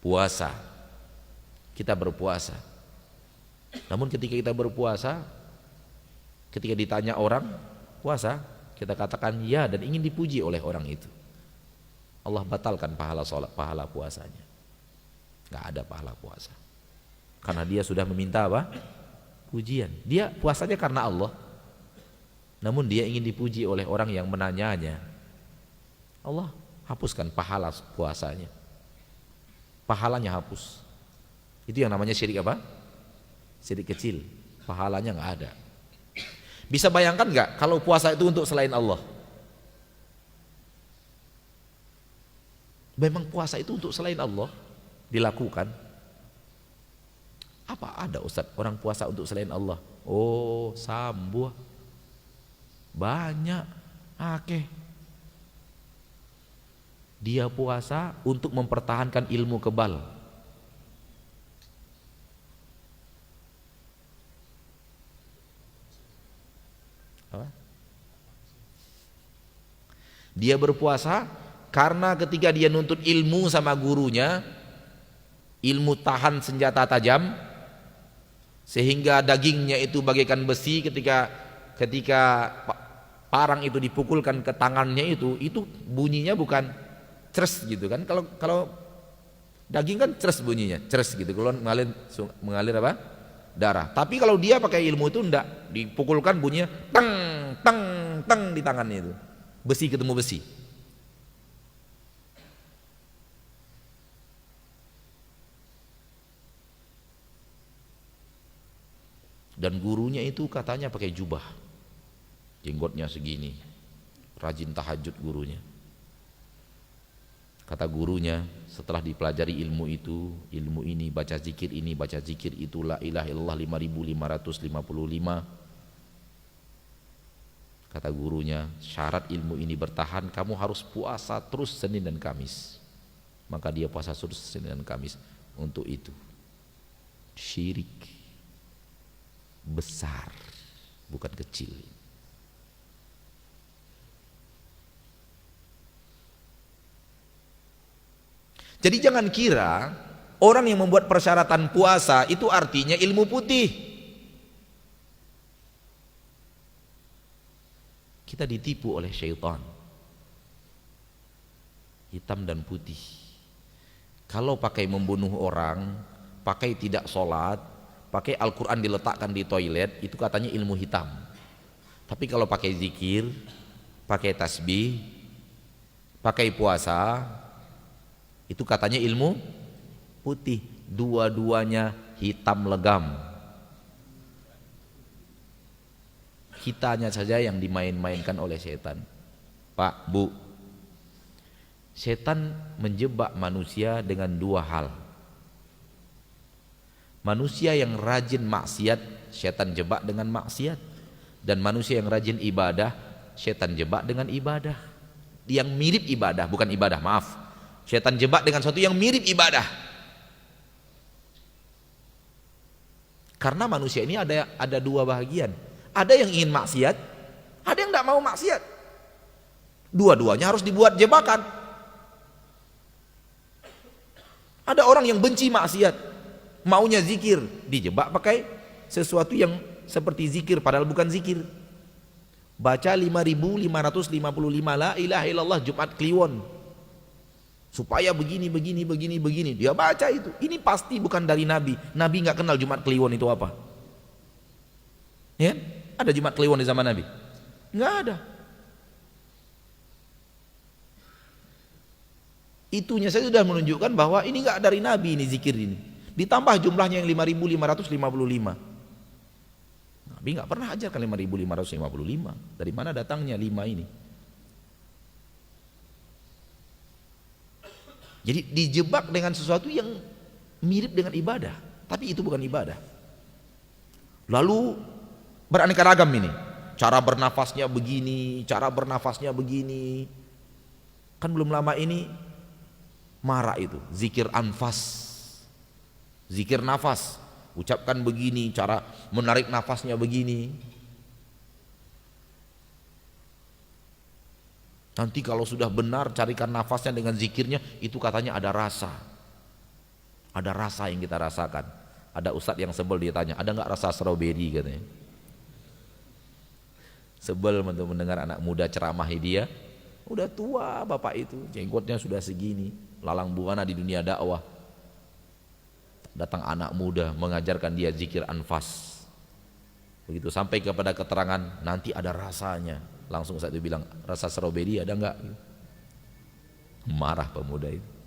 puasa. Kita berpuasa. Namun ketika kita berpuasa, ketika ditanya orang puasa, kita katakan ya dan ingin dipuji oleh orang itu, Allah batalkan pahala sholat, pahala puasanya. Nggak ada pahala puasa. Karena dia sudah meminta apa? Pujian. Dia puasanya karena Allah. Namun dia ingin dipuji oleh orang yang menanyanya. Allah hapuskan pahala puasanya. Pahalanya hapus. Itu yang namanya syirik apa? Syirik kecil. Pahalanya nggak ada. Bisa bayangkan nggak kalau puasa itu untuk selain Allah? Memang puasa itu untuk selain Allah dilakukan. Apa ada Ustadz orang puasa untuk selain Allah? Oh, sambuh. Banyak. Akeh. Dia puasa untuk mempertahankan ilmu kebal. Apa? Dia berpuasa karena ketika dia nuntut ilmu sama gurunya, ilmu tahan senjata tajam, sehingga dagingnya itu bagaikan besi ketika parang itu dipukulkan ke tangannya itu bunyinya bukan cres gitu kan. Kalau daging kan cres bunyinya, cres gitu, keluar mengalir apa? Darah. Tapi kalau dia pakai ilmu itu enggak, dipukulkan bunyinya teng teng teng di tangannya itu. Besi ketemu besi. Dan gurunya itu katanya pakai jubah, jenggotnya segini, rajin tahajud gurunya. Kata gurunya, setelah dipelajari ilmu itu, ilmu ini, baca zikir ini, baca zikir itu, la ilaha illallah 5555. Kata gurunya, syarat ilmu ini bertahan, kamu harus puasa terus Senin dan Kamis. Maka dia puasa terus Senin dan Kamis. Untuk itu syirik besar, bukan kecil. Jadi jangan kira orang yang membuat persyaratan puasa itu artinya ilmu putih. Kita ditipu oleh syaitan. Hitam dan putih. Kalau pakai membunuh orang, pakai tidak sholat, pakai Al-Quran diletakkan di toilet, itu katanya ilmu hitam. Tapi kalau pakai zikir, pakai tasbih, pakai puasa, itu katanya ilmu putih. Dua-duanya hitam legam. Kitanya saja yang dimain-mainkan oleh setan. Pak, Bu, setan menjebak manusia dengan dua hal. Manusia yang rajin maksiat, setan jebak dengan maksiat. Dan manusia yang rajin ibadah, setan jebak dengan ibadah. Yang mirip ibadah, bukan ibadah, maaf. Setan jebak dengan sesuatu yang mirip ibadah. Karena manusia ini ada dua bahagian. Ada yang ingin maksiat, ada yang tidak mau maksiat. Dua-duanya harus dibuat jebakan. Ada orang yang benci maksiat, maunya zikir, dijebak pakai sesuatu yang seperti zikir padahal bukan zikir. Baca 5555 la ilaha illallah Jumat Kliwon. Supaya begini. Dia baca itu. Ini pasti bukan dari Nabi. Nabi nggak kenal Jumat Kliwon itu apa. Ya? Ada Jumat Kliwon di zaman Nabi? Nggak ada. Itunya saya sudah menunjukkan bahwa ini nggak dari Nabi, ini zikir ini. Ditambah jumlahnya yang 5555. Nabi nggak pernah ajarkan 5555. Dari mana datangnya 5 ini? Jadi dijebak dengan sesuatu yang mirip dengan ibadah, tapi itu bukan ibadah. Lalu beraneka ragam ini. Cara bernafasnya begini, cara bernafasnya begini. Kan belum lama ini marak itu, zikir anfas. Zikir nafas, ucapkan begini, cara menarik nafasnya begini. Nanti kalau sudah benar carikan nafasnya dengan zikirnya, itu katanya ada rasa. Ada rasa yang kita rasakan. Ada ustadz yang sebel, dia tanya, ada nggak rasa stroberi katanya. Sebel untuk mendengar anak muda ceramahi dia. Udah tua bapak itu, jenggotnya sudah segini, lalang buana di dunia dakwah. Datang anak muda mengajarkan dia zikir anfas. Begitu sampai kepada keterangan nanti ada rasanya, langsung saya itu bilang, rasa stroberi ada nggak? Marah pemuda itu.